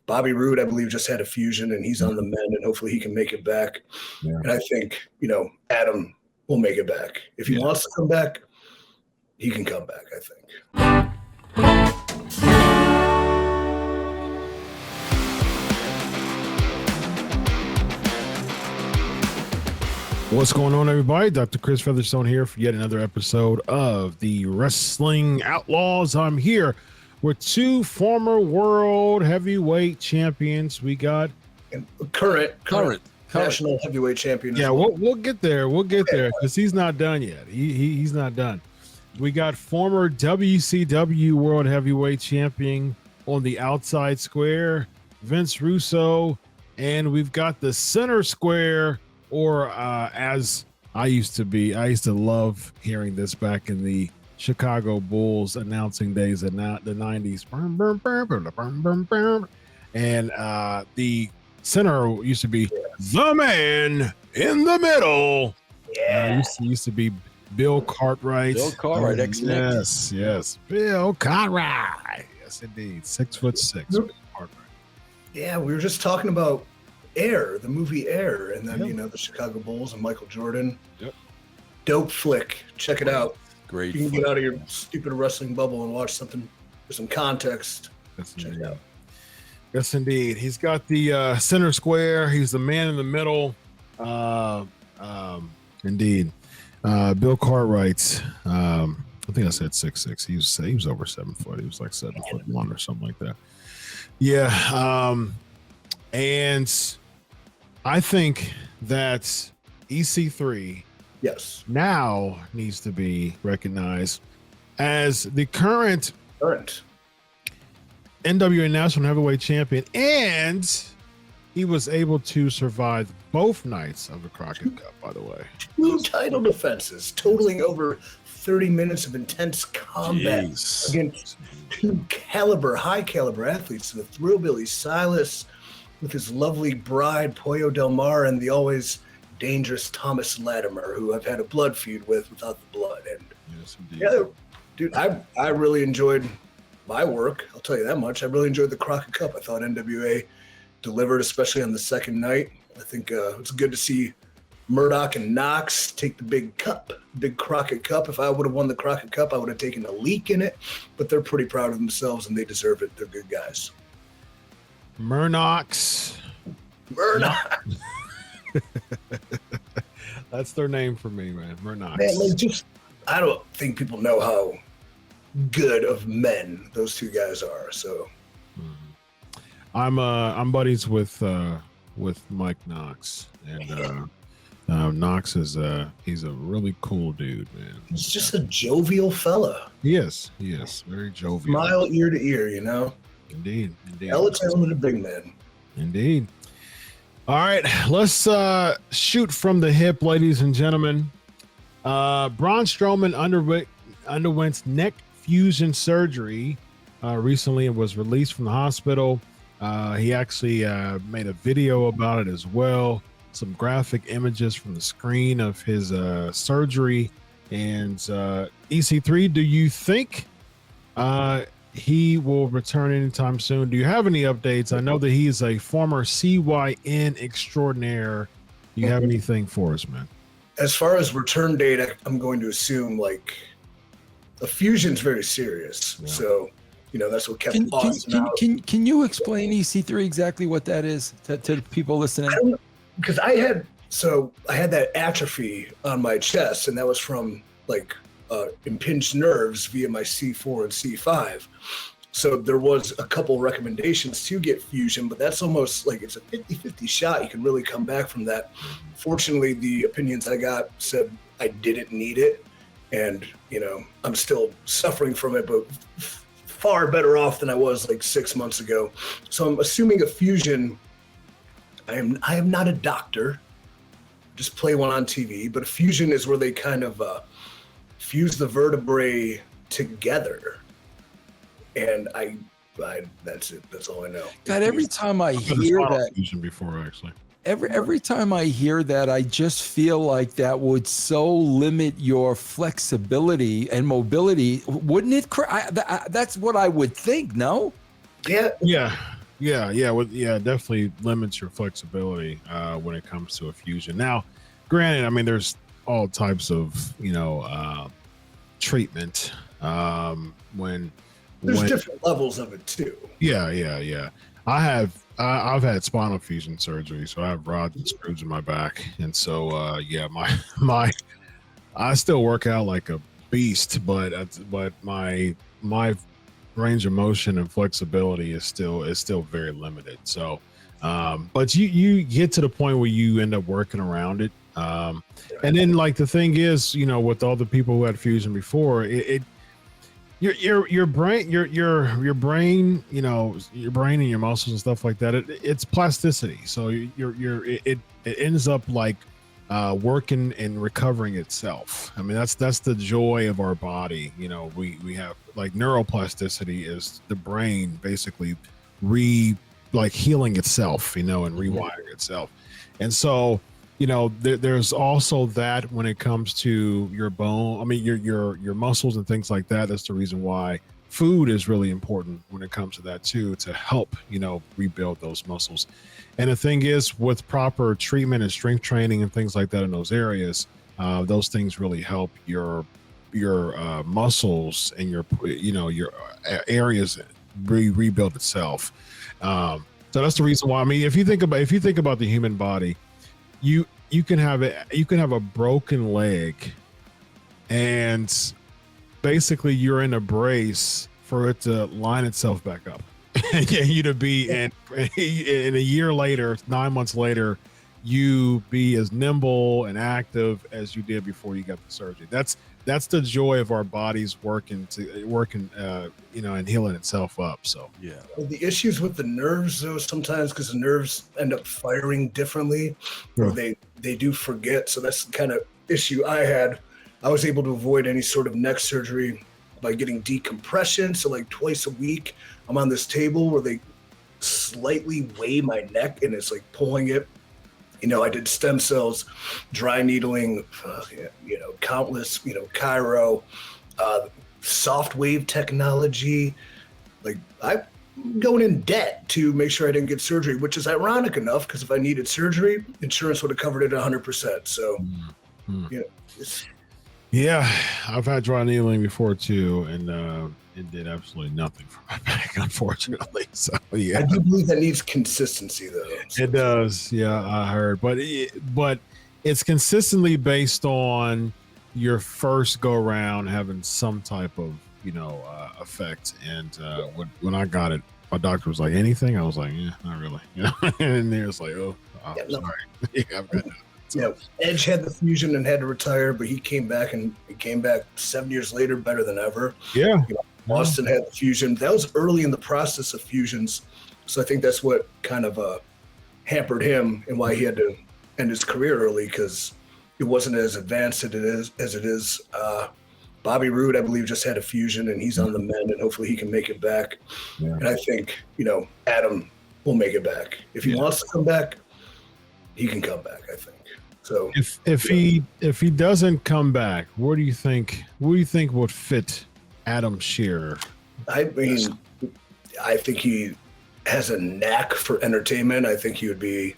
Bobby Roode, I believe, just had a fusion, and he's on the mend, and hopefully he can make it back. Yeah. And I think, Adam will make it back. If he wants to come back, he can come back, I think. What's going on, everybody? Dr. Chris Featherstone here for yet another episode of the Wrestling Outlaws. I'm here with two former world heavyweight champions. We got current national heavyweight champion. Yeah, we'll get there. We'll get there because he's not done yet. He's not done. We got former WCW world heavyweight champion on the outside square, Vince Russo, and we've got the center square. Or as I used to love hearing this back in the Chicago Bulls announcing days in the 90s. And the center used to be the man in the middle. Yeah. Used to be Bill Cartwright. Bill Cartwright, Yes. Bill Cartwright. Yes, indeed. 6'6". Bill Cartwright. Yeah, we were just talking about Air, the movie Air, and then the Chicago Bulls and Michael Jordan. Yep. Dope flick. Check it out. Great. You can get out of your stupid wrestling bubble and watch something with some context. Check it out. Yes, indeed. He's got the center square. He's the man in the middle. Indeed. Bill Cartwright. I think I said 6'6". He was over 7 foot. He was like 7'1" or something like that. Yeah. And I think that EC3 now needs to be recognized as the current NWA National Heavyweight Champion, and he was able to survive both nights of the Crockett Cup, by the way. 2 title defenses, totaling over 30 minutes of intense combat against 2 high caliber athletes, the Thrillbilly Silas with his lovely bride, Pollo Del Mar, and the always dangerous Thomas Latimer, who I've had a blood feud with without the blood. And yes, indeed. Dude, I really enjoyed my work. I'll tell you that much. I really enjoyed the Crockett Cup. I thought NWA delivered, especially on the second night. I think it's good to see Murdoch and Knox take the big Crockett Cup. If I would have won the Crockett Cup, I would have taken a leak in it, but they're pretty proud of themselves and they deserve it. They're good guys. Murdoch. That's their name for me, man. Murdoch. Man, I don't think people know how good of men those 2 guys are. So I'm buddies with Mike Knox, and Knox is he's a really cool dude, man. He's just a jovial fella. He is very jovial. Smile ear to ear, Indeed. Hella talented big man. Indeed. All right, let's shoot from the hip, ladies and gentlemen. Braun Strowman underwent neck fusion surgery recently and was released from the hospital. He actually made a video about it as well. Some graphic images from the screen of his surgery. And EC3, do you think he will return anytime soon? Do you have any updates? I know that he's a former CYN extraordinaire. Do you have anything for us, man? As far as return date, I'm going to assume a fusion's very serious. Yeah. So, that's what kept Can you explain EC3 exactly what that is to people listening? Because I had that atrophy on my chest, and that was from impinged nerves via my C4 and C5. So there was a couple recommendations to get fusion, but that's almost it's a 50-50 shot. You can really come back from that. Fortunately, the opinions I got said I didn't need it. And, I'm still suffering from it, but far better off than I was 6 months ago. So I'm assuming a fusion. I am not a doctor, just play one on TV, but a fusion is where they kind of fuse the vertebrae together. And that's it. That's all I know. God, every time I hear that fusion before, actually. Every time I hear that, I just feel like that would so limit your flexibility and mobility. Wouldn't it? That's what I would think. No. Yeah. Definitely limits your flexibility when it comes to a fusion. Now, granted, I mean, there's all types of treatment when There's different levels of it too. Yeah. I've had spinal fusion surgery, so I have rods and screws in my back, and so my I still work out like a beast, but my range of motion and flexibility is still very limited. So, but you get to the point where you end up working around it. And then like the thing is, with all the people who had fusion before, your brain, your brain, your brain and your muscles and stuff like that, it's plasticity. So it ends up like working and recovering itself. I mean, that's the joy of our body. We have like neuroplasticity is the brain basically healing itself, and rewiring itself. And so, there's also that when it comes to your bone. I mean, your muscles and things like that. That's the reason why food is really important when it comes to that too, to help, rebuild those muscles. And the thing is, with proper treatment and strength training and things like that in those areas, those things really help your muscles and your areas rebuild itself. So that's the reason why. I mean, if you think about the human body, you can have a broken leg, and basically you're in a brace for it to line itself back up. You to be in a year later, 9 months later, you be as nimble and active as you did before you got the surgery. That's the joy of our bodies working and healing itself up. So yeah. Well, the issues with the nerves though, sometimes because the nerves end up firing differently, or they do forget. So that's the kind of issue I had. I was able to avoid any sort of neck surgery by getting decompression. So like twice a week, I'm on this table where they slightly weigh my neck and it's like pulling it. I did stem cells, dry needling, countless, chiro, soft wave technology. Like I'm going in debt to make sure I didn't get surgery, which is ironic enough because if I needed surgery, insurance would have covered it 100%. So, yeah, I've had dry needling before too, and it did absolutely nothing for my back, unfortunately. So yeah, I do believe that needs consistency, though. It does. Yeah, I heard, but it's consistently based on your first go around having some type of effect. And when I got it, my doctor was like, "Anything?" I was like, "Yeah, not really." And he was like, "Oh, sorry." Yeah, I've got that. So. Edge had the fusion and had to retire, but he came back 7 years later, better than ever. Yeah. Austin had the fusion. That was early in the process of fusions. So I think that's what kind of hampered him and why he had to end his career early, because it wasn't as advanced as it is. Bobby Roode, I believe, just had a fusion and he's on the mend, and hopefully he can make it back. Yeah. And I think, Adam will make it back. If he wants to come back, he can come back, I think. So if he doesn't come back, what do you think would fit Adam Shearer? I mean, I think he has a knack for entertainment. I think he would be,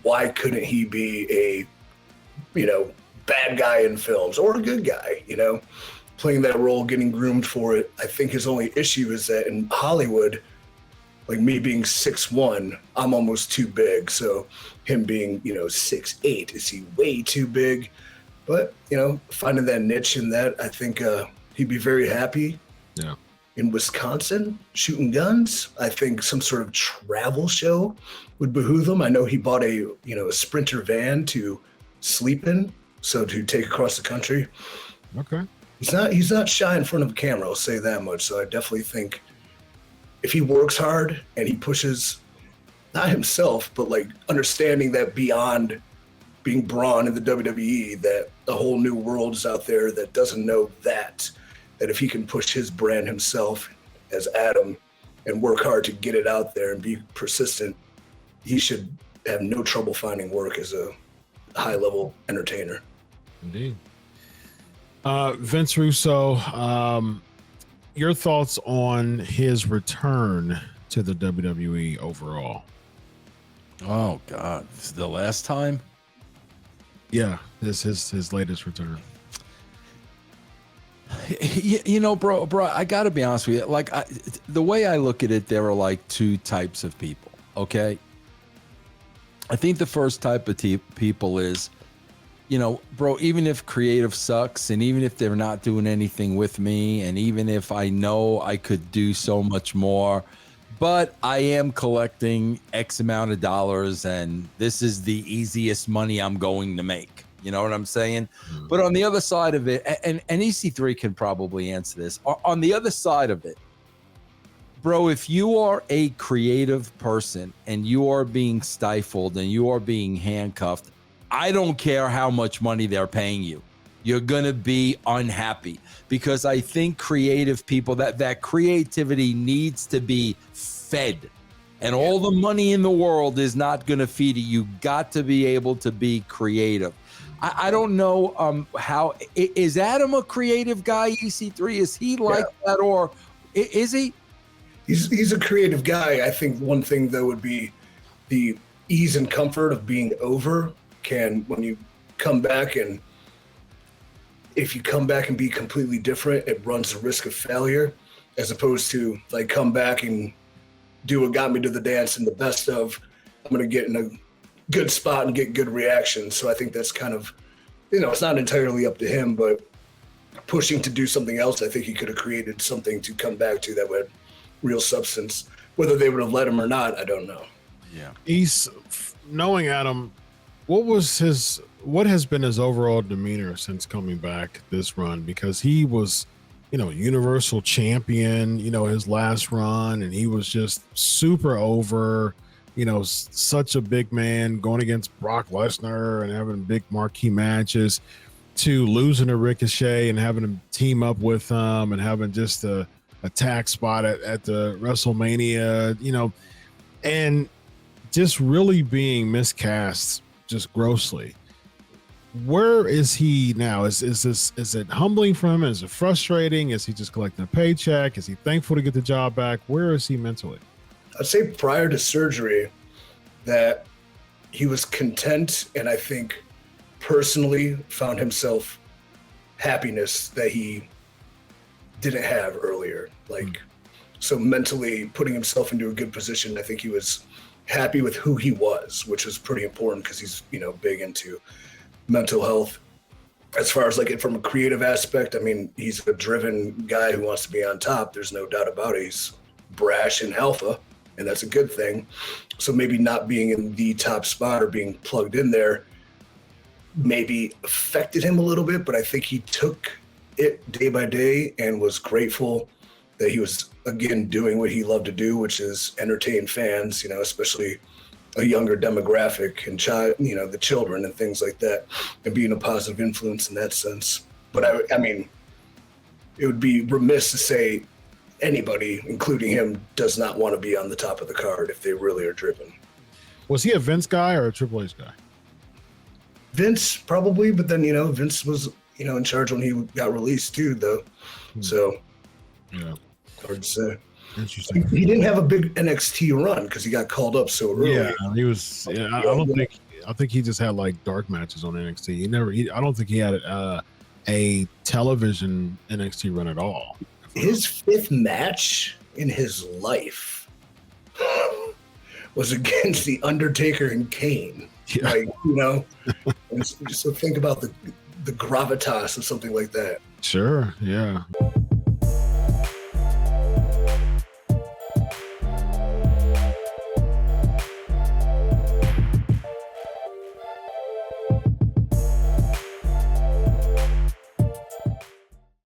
why couldn't he be a, bad guy in films or a good guy, playing that role, getting groomed for it. I think his only issue is that in Hollywood, like me being 6'1", I'm almost too big. So him being, 6'8", is he way too big? But, finding that niche in that, I think he'd be very happy. Yeah. In Wisconsin, shooting guns. I think some sort of travel show would behoove him. I know he bought a Sprinter van to sleep in, so to take across the country. Okay. He's not shy in front of a camera, I'll say that much. So I definitely think if he works hard and he pushes, not himself, but like understanding that beyond being Braun in the WWE, that a whole new world is out there that doesn't know that if he can push his brand himself as Adam and work hard to get it out there and be persistent, he should have no trouble finding work as a high-level entertainer. Indeed. Vince Russo, your thoughts on his return to the WWE overall. Oh God, this is the last time. Yeah, this is his latest return. You know, bro, I gotta be honest with you. Like, the way I look at it, there are like two types of people. Okay, I think the first type of people is, you know, bro, even if creative sucks, and even if they're not doing anything with me, and even if I know I could do so much more, but I am collecting X amount of dollars, and this is the easiest money I'm going to make. You know what I'm saying? But on the other side of it, and EC3 can probably answer this. On the other side of it, bro, if you are a creative person and you are being stifled and you are being handcuffed, I don't care how much money they're paying you. You're going to be unhappy, because I think creative people, that creativity needs to be fed. And all the money in the world is not going to feed it. You got to be able to be creative. I don't know how is Adam a creative guy? EC3, is he like that, or is he? He's a creative guy. I think one thing though would be the ease and comfort of being over. When you come back, and if you come back and be completely different, it runs the risk of failure, as opposed to like come back and do what got me to the dance and the best of, I'm going to get in a good spot and get good reactions. So I think that's kind of, you know, it's not entirely up to him, but pushing to do something else, I think he could have created something to come back to that would real substance. Whether they would have let him or not, I don't know. Yeah. He's knowing Adam. What has been his overall demeanor since coming back this run? Because he was, you know, Universal Champion, you know, his last run, and he was just super over, you know, such a big man going against Brock Lesnar and having big marquee matches, to losing to Ricochet and having him team up with him and having just a attack spot at the WrestleMania, you know, and just really being miscast just grossly. Where is he now? Is it humbling for him? Is it frustrating? Is he just collecting a paycheck? Is he thankful to get the job back? Where is he mentally? I'd say prior to surgery that he was content, and I think personally found himself happiness that he didn't have earlier. Like, so mentally putting himself into a good position, I think he was happy with who he was, which was pretty important because he's, you know, big into mental health. As far as like from a creative aspect, I mean, he's a driven guy who wants to be on top. There's no doubt about it. He's brash and alpha, and that's a good thing. So maybe not being in the top spot or being plugged in there maybe affected him a little bit, but I think he took it day by day and was grateful that he was, again, doing what he loved to do, which is entertain fans, you know, especially a younger demographic and you know, the children and things like that, and being a positive influence in that sense. But I mean, it would be remiss to say anybody, including him, does not want to be on the top of the card if they really are driven. Was he a Vince guy or a Triple H guy? Vince probably, but then, you know, Vince was, you know, in charge when he got released too, though. So yeah, hard to say. Interesting. He didn't have a big NXT run because he got called up so early. Yeah, he was. Yeah, I think he just had like dark matches on NXT. I don't think he had a television NXT run at all. His fifth match in his life was against The Undertaker and Kane. Yeah. Like, you know, so think about the gravitas of something like that. Sure. Yeah.